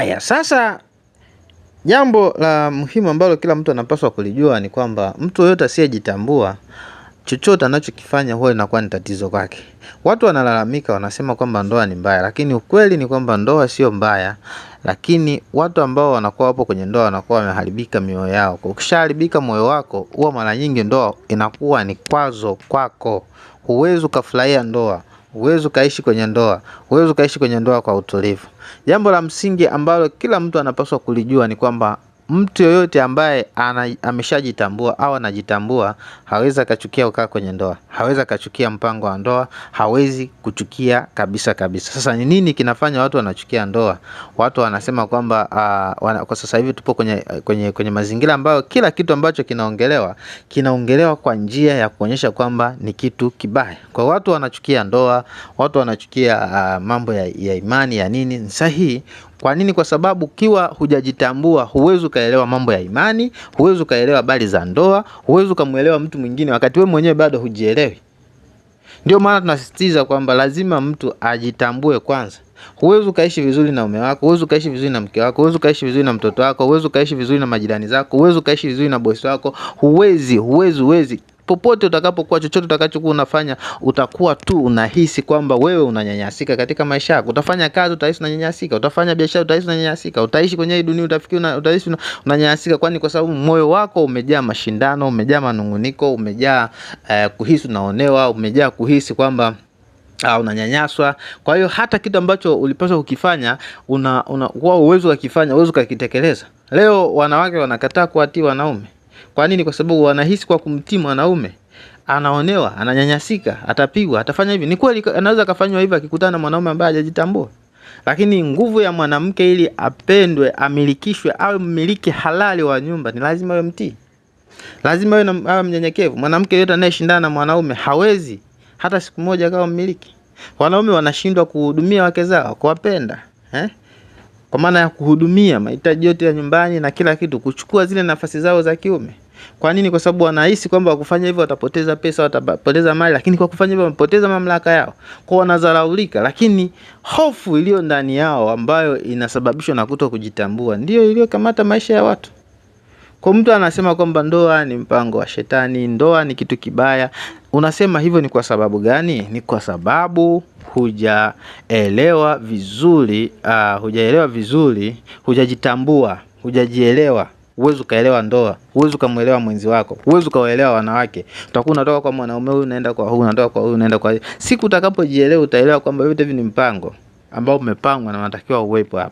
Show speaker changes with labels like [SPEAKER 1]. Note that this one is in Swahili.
[SPEAKER 1] Aya, sasa jambo la muhimu ambalo kila mtu anapaswa kulijua ni kwamba mtu yoyote asiyejitambua, chochote anachokifanya huwa inakuwa ni tatizo kwake. Watu wanalalamika, wanasema kwamba ndoa ni mbaya, lakini ukweli ni kwamba ndoa sio mbaya, lakini watu ambao wanakuwa hapo kwenye ndoa wanakuwa wameharibika mioyo yao. Kwa ukishaharibika moyo wako, huwa mara nyingi ndoa inakuwa ni kwazo kwako. Huwezi ukafurahia ndoa, huwezi ukaishi kwenye ndoa, huwezi ukaishi kwenye ndoa kwa utulivu. Jambo la msingi ambalo kila mtu anapaswa kulijua ni kwamba mtu yoyote ambaye ameshajitambua au anajitambua hawezi akachukia kukaa kwenye ndoa, hawezi akachukia mpango wa ndoa, hawezi kuchukia kabisa kabisa. Sasa ni nini kinafanya watu wanachukia ndoa? Watu wanasema kwamba kwa sasa hivi tupo kwenye mazingira ambayo kila kitu ambacho kinaongelewa kwa njia ya kuonyesha kwamba ni kitu kibaya. Kwa watu wanachukia ndoa, watu wanachukia mambo ya imani ya nini sahihi. Kwa nini? Kwa sababu kiwa hujajitambua huwezi ukaelewa mambo ya imani, huwezi ukaelewa habari za ndoa, huwezi ukamuelewa mtu mwingine wakati wewe mwenyewe bado hujielewi. Ndio maana tunasisitiza kwamba lazima mtu ajitambue kwanza. Huwezi ukaishi vizuri na mume wako, huwezi ukaishi vizuri na mke wako, huwezi ukaishi vizuri na mtoto wako, huwezi ukaishi vizuri na majirani zako, huwezi ukaishi vizuri na bosi wako, huwezi. Popote utakapokuwa, chochote utakachokuwa unafanya, utakuwa tu unahisi kwamba wewe unanyanyasika katika maisha yako. Utafanya kazi utahisi unanyanyasika, utafanya biashara utahisi unanyanyasika, utaishi kwenye hii dunia utahisi unanyanyasika. Kwani kwa sababu moyo wako umejaa mashindano, umejaa manunguniko, umejaa kuhisi unaonewa, umejaa kuhisi kwamba unanyanyaswa. Kwa hiyo hata kitu ambacho ulipaswa kukifanya kwa uwezo wa kufanya, uwezo ukakitekeleza. Leo wanawake wanakataa kuwatii wanaume. Kwa nini? Kwa sababu wanahisi kwa kumtii mwanaume anaonewa, ananyanyasika, atapigwa, atafanya hivi. Ni kweli anaweza kufanywa hivi akikutana na mwanaume ambaye hajajitambua. Lakini nguvu ya mwanamke ili apendwe, amilikishwe, awe mmiliki halali wa nyumba, ni lazima awe mtii. Lazima awe mnyenyekevu. Mwanamke yote anayeshindana na mwanaume hawezi hata siku moja akawa mmiliki. Wanaume wanashindwa kuhudumia wake zao, kuwapenda, kwa maana ya kuhudumia mahitaji yote ya nyumbani na kila kitu, kuchukua zile nafasi zao za kiume. Kwa nini? Kwa sababu wanahisi kwamba wakufanya hivyo watapoteza pesa, watapoteza mali, lakini kwa kufanya hivyo wamepoteza mamlaka yao. Kwa wanadharaulika, lakini hofu iliyo ndani yao ambayo inasababishwa na kutokujitambua ndio iliyokamata maisha ya watu. Kwa mtu anasema kwamba ndoa ni mpango wa shetani, ndoa ni kitu kibaya. Unasema hivyo ni kwa sababu gani? Ni kwa sababu hujaelewa vizuri, hujajitambua, hujajielewa. Huwezi ukaelewa ndoa, huwezi ukamuelewa mwenzi wako, huwezi ukaelewa wanawake. Utakuwa unatoka kwa mwanaume huyu unaenda kwa huyu, unatoka kwa huyu unaenda kwa. Siku utakapojielewa utaelewa kwamba yote hivi ni mpango ambao umepangwa na unatakiwa uwepo hapa.